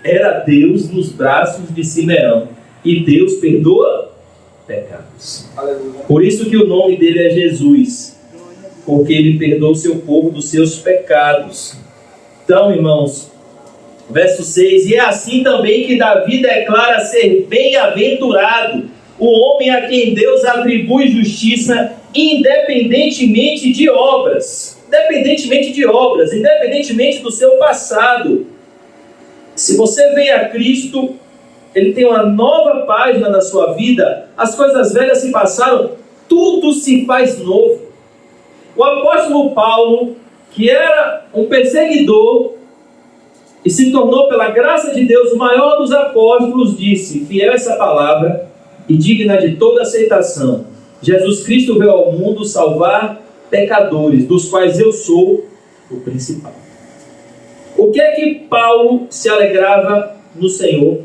era Deus nos braços de Simeão, e Deus perdoa pecados. Por isso que o nome dele é Jesus, porque ele perdoa o seu povo dos seus pecados. Então, irmãos, verso 6: e é assim também que Davi declara ser bem-aventurado o homem a quem Deus atribui justiça, independentemente de obras. Independentemente do seu passado. Se você vem a Cristo, Ele tem uma nova página na sua vida. As coisas velhas se passaram, tudo se faz novo. O apóstolo Paulo, que era um perseguidor e se tornou, pela graça de Deus, o maior dos apóstolos, disse, fiel a essa palavra e digna de toda aceitação: Jesus Cristo veio ao mundo salvar pecadores, dos quais eu sou o principal. O que é que Paulo se alegrava no Senhor?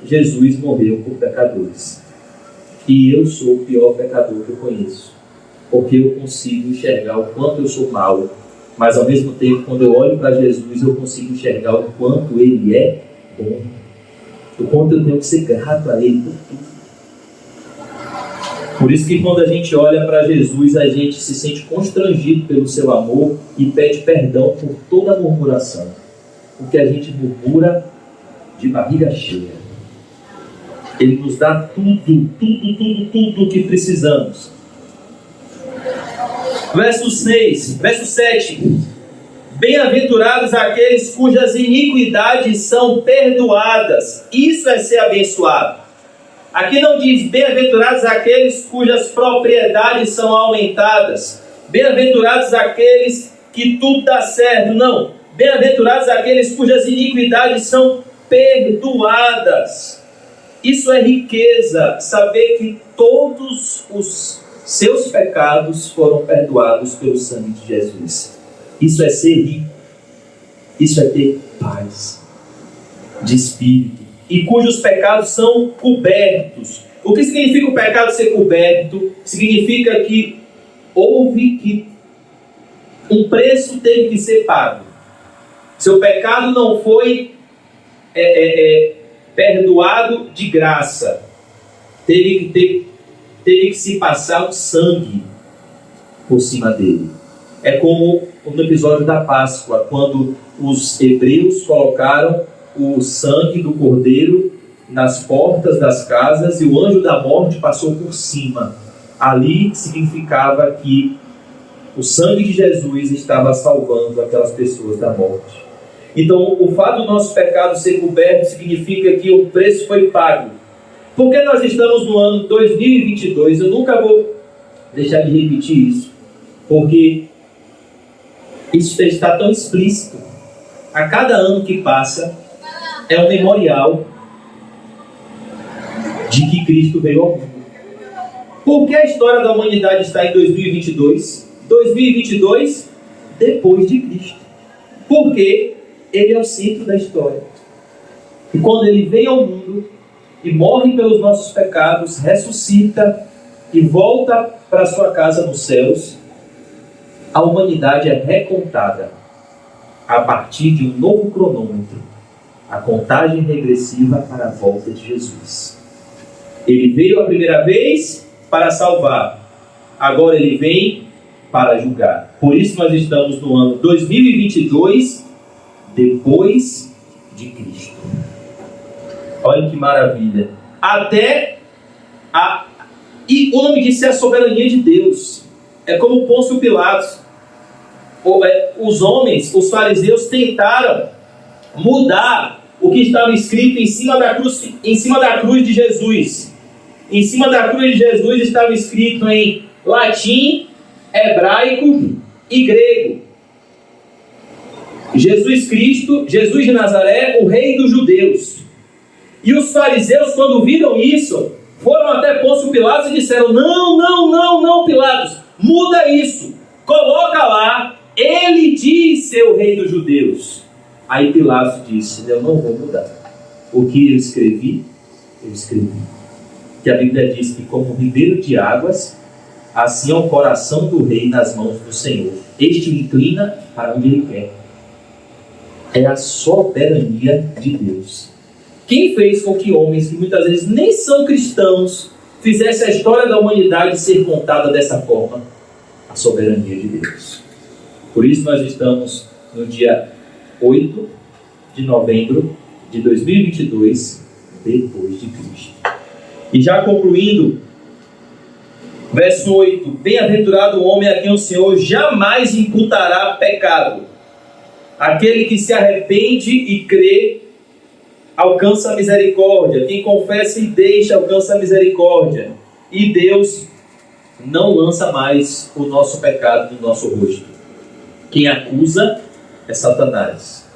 Jesus morreu por pecadores, e eu sou o pior pecador que eu conheço, porque eu consigo enxergar o quanto eu sou mau, mas ao mesmo tempo, quando eu olho para Jesus, eu consigo enxergar o quanto Ele é bom, o quanto eu tenho que ser grato a Ele por tudo. Por isso que quando a gente olha para Jesus, a gente se sente constrangido pelo seu amor e pede perdão por toda a murmuração, porque a gente murmura de barriga cheia. Ele nos dá tudo o que precisamos. Verso 7: bem-aventurados aqueles cujas iniquidades são perdoadas. Isso é ser abençoado. Aqui não diz bem-aventurados aqueles cujas propriedades são aumentadas, bem-aventurados aqueles que tudo dá certo. Não, bem-aventurados aqueles cujas iniquidades são perdoadas. Isso é riqueza, saber que todos os seus pecados foram perdoados pelo sangue de Jesus. Isso é ser rico, isso é ter paz de espírito, e cujos pecados são cobertos. O que significa o pecado ser coberto? Significa que um preço teve que ser pago. Seu pecado não foi perdoado de graça. Teve que se passar o sangue por cima dele. É como no episódio da Páscoa, quando os hebreus colocaram o sangue do cordeiro nas portas das casas e o anjo da morte passou por cima. Ali significava que o sangue de Jesus estava salvando aquelas pessoas da morte. Então, o fato do nosso pecado ser coberto significa que o preço foi pago. Porque nós estamos no ano 2022, eu nunca vou deixar de repetir isso, porque isso está tão explícito. A cada ano que passa, é um memorial de que Cristo veio ao mundo. Por que a história da humanidade está em 2022? 2022, depois de Cristo. Porque Ele é o centro da história. E quando Ele veio ao mundo, e morre pelos nossos pecados, ressuscita e volta para sua casa nos céus, a humanidade é recontada a partir de um novo cronômetro, a contagem regressiva para a volta de Jesus. Ele veio a primeira vez para salvar, agora ele vem para julgar. Por isso nós estamos no ano 2022, depois de Cristo. Olha que maravilha. E o nome disso é a soberania de Deus. É como Pôncio Pilatos. Os homens, os fariseus, tentaram mudar o que estava escrito em cima da cruz de Jesus. Em cima da cruz de Jesus estava escrito em latim, hebraico e grego: Jesus Cristo, Jesus de Nazaré, o Rei dos Judeus. E os fariseus, quando viram isso, foram até Pôncio Pilatos e disseram: não, Pilatos, muda isso, coloca lá, ele diz ser o Rei dos Judeus. Aí Pilatos disse: eu não vou mudar. O que eu escrevi. Que a Bíblia diz que como um ribeiro de águas, assim é o coração do rei nas mãos do Senhor. Este inclina para onde ele quer. É a soberania de Deus. Quem fez com que homens que muitas vezes nem são cristãos fizessem a história da humanidade ser contada dessa forma? A soberania de Deus. Por isso nós estamos no dia 8 de novembro de 2022, depois de Cristo. E já concluindo, verso 8: bem-aventurado o homem a quem o Senhor jamais imputará pecado. Aquele que se arrepende e crê alcança a misericórdia. Quem confessa e deixa alcança a misericórdia. E Deus não lança mais o nosso pecado no nosso rosto. Quem acusa é Satanás.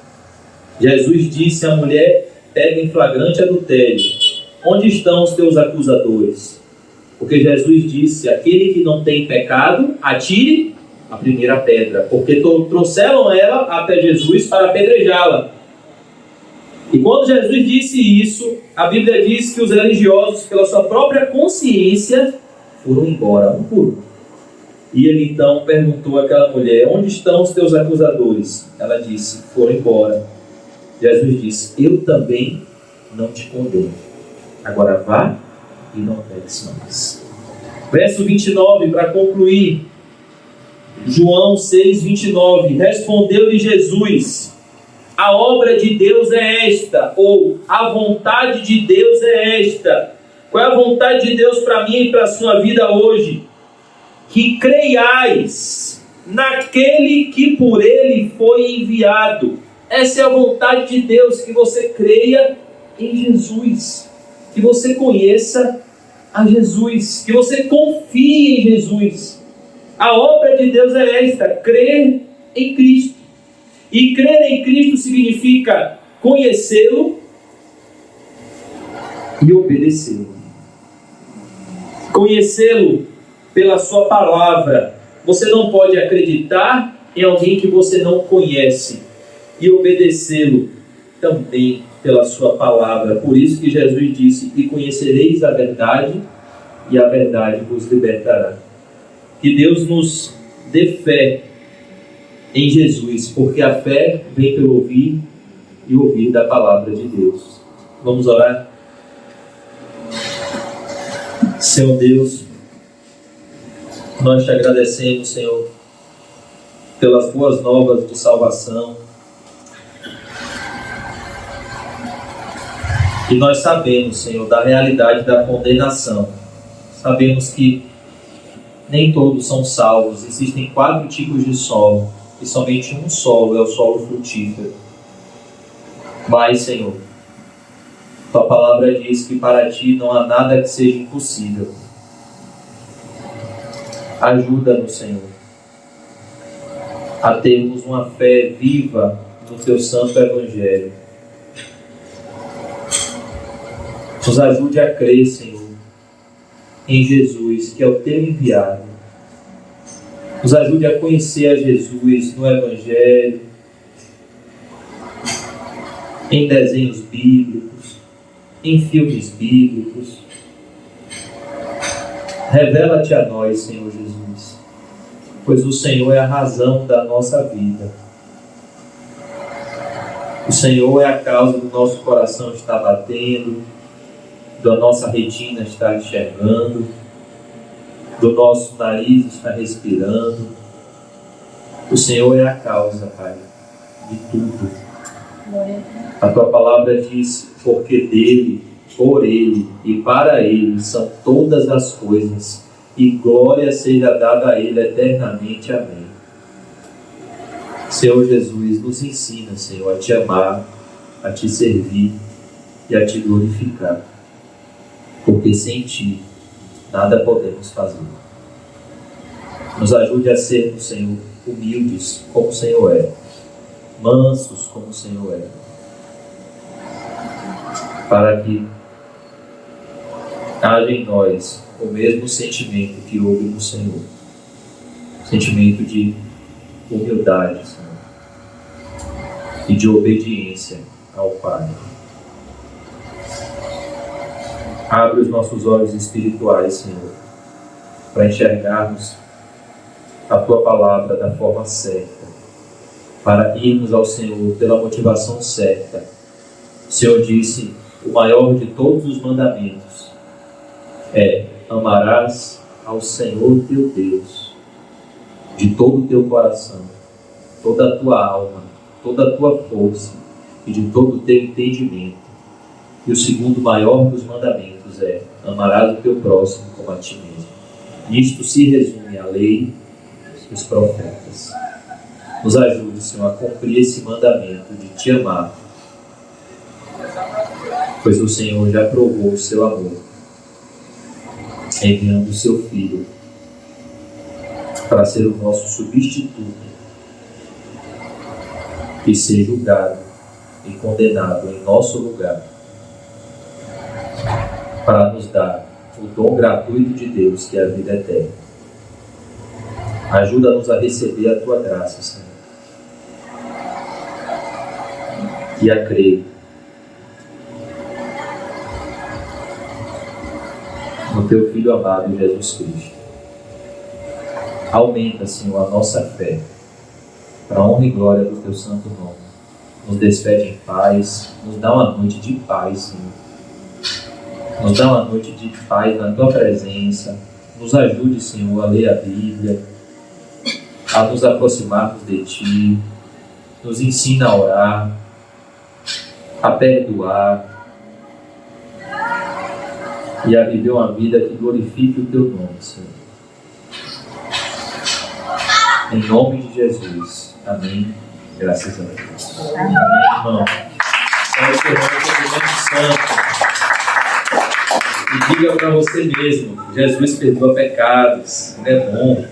Jesus disse à mulher pega em flagrante adultério: onde estão os teus acusadores? Porque Jesus disse: aquele que não tem pecado, atire a primeira pedra. Porque trouxeram ela até Jesus para apedrejá-la. E quando Jesus disse isso, a Bíblia diz que os religiosos, pela sua própria consciência, foram embora, um por um. E ele então perguntou àquela mulher: onde estão os teus acusadores? Ela disse: foram embora. Jesus disse: eu também não te condeno. Agora vá e não peques mais. Verso 29, para concluir. João 6, 29. Respondeu-lhe Jesus: a obra de Deus é esta, ou a vontade de Deus é esta. Qual é a vontade de Deus para mim e para a sua vida hoje? Que creiais naquele que por ele foi enviado. Essa é a vontade de Deus, que você creia em Jesus, que você conheça a Jesus, que você confie em Jesus. A obra de Deus é esta: crer em Cristo. E crer em Cristo significa conhecê-lo e obedecê-lo. Conhecê-lo pela sua palavra. Você não pode acreditar em alguém que você não conhece. E obedecê-lo também pela sua palavra. Por isso que Jesus disse: e conhecereis a verdade, e a verdade vos libertará. Que Deus nos dê fé em Jesus, porque a fé vem pelo ouvir e ouvir da palavra de Deus. Vamos orar? Senhor Deus, nós te agradecemos, Senhor, pelas boas novas de salvação. E nós sabemos, Senhor, da realidade da condenação. Sabemos que nem todos são salvos. Existem 4 tipos de solo, e somente um solo é o solo frutífero. Mas, Senhor, tua palavra diz que para ti não há nada que seja impossível. Ajuda-nos, Senhor, a termos uma fé viva no teu santo evangelho. Nos ajude a crer, Senhor, em Jesus, que é o teu enviado. Nos ajude a conhecer a Jesus no Evangelho, em desenhos bíblicos, em filmes bíblicos. Revela-te a nós, Senhor Jesus, pois o Senhor é a razão da nossa vida. O Senhor é a causa do nosso coração estar batendo, da nossa retina estar enxergando, do nosso nariz estar respirando. O Senhor é a causa, Pai, de tudo. A Tua palavra diz, porque dele, por Ele e para Ele são todas as coisas, e glória seja dada a Ele eternamente. Amém. Senhor Jesus, nos ensina, Senhor, a Te amar, a Te servir e a Te glorificar, porque sem Ti nada podemos fazer. Nos ajude a sermos, Senhor, humildes como o Senhor é, mansos como o Senhor é, para que haja em nós o mesmo sentimento que houve no Senhor, sentimento de humildade, Senhor, e de obediência ao Pai. Abre os nossos olhos espirituais, Senhor, para enxergarmos a Tua palavra da forma certa, para irmos ao Senhor pela motivação certa. O Senhor disse, o maior de todos os mandamentos é: amarás ao Senhor teu Deus de todo o teu coração, toda a tua alma, toda a tua força e de todo o teu entendimento. E o segundo maior dos mandamentos é: amarás o teu próximo como a ti mesmo. Nisto se resume a lei e os profetas. Nos ajude, Senhor, a cumprir esse mandamento de Te amar, pois o Senhor já provou o seu amor, enviando o seu Filho para ser o nosso substituto e ser julgado e condenado em nosso lugar, para nos dar o dom gratuito de Deus, que é a vida eterna. Ajuda-nos a receber a Tua graça, Senhor, e a crer no Teu Filho amado, Jesus Cristo. Aumenta, Senhor, a nossa fé, para a honra e glória do Teu santo nome. Nos despede em paz, nos dá uma noite de paz, Senhor. Nos dá uma noite de paz na Tua presença. Nos ajude, Senhor, a ler a Bíblia, a nos aproximarmos de Ti. Nos ensina a orar, a perdoar e a viver uma vida que glorifique o Teu nome, Senhor. Em nome de Jesus. Amém. Graças a Deus. Amém, irmão. Então, esse irmão é o Santo. E diga para você mesmo: Jesus perdoa pecados. Ele é bom.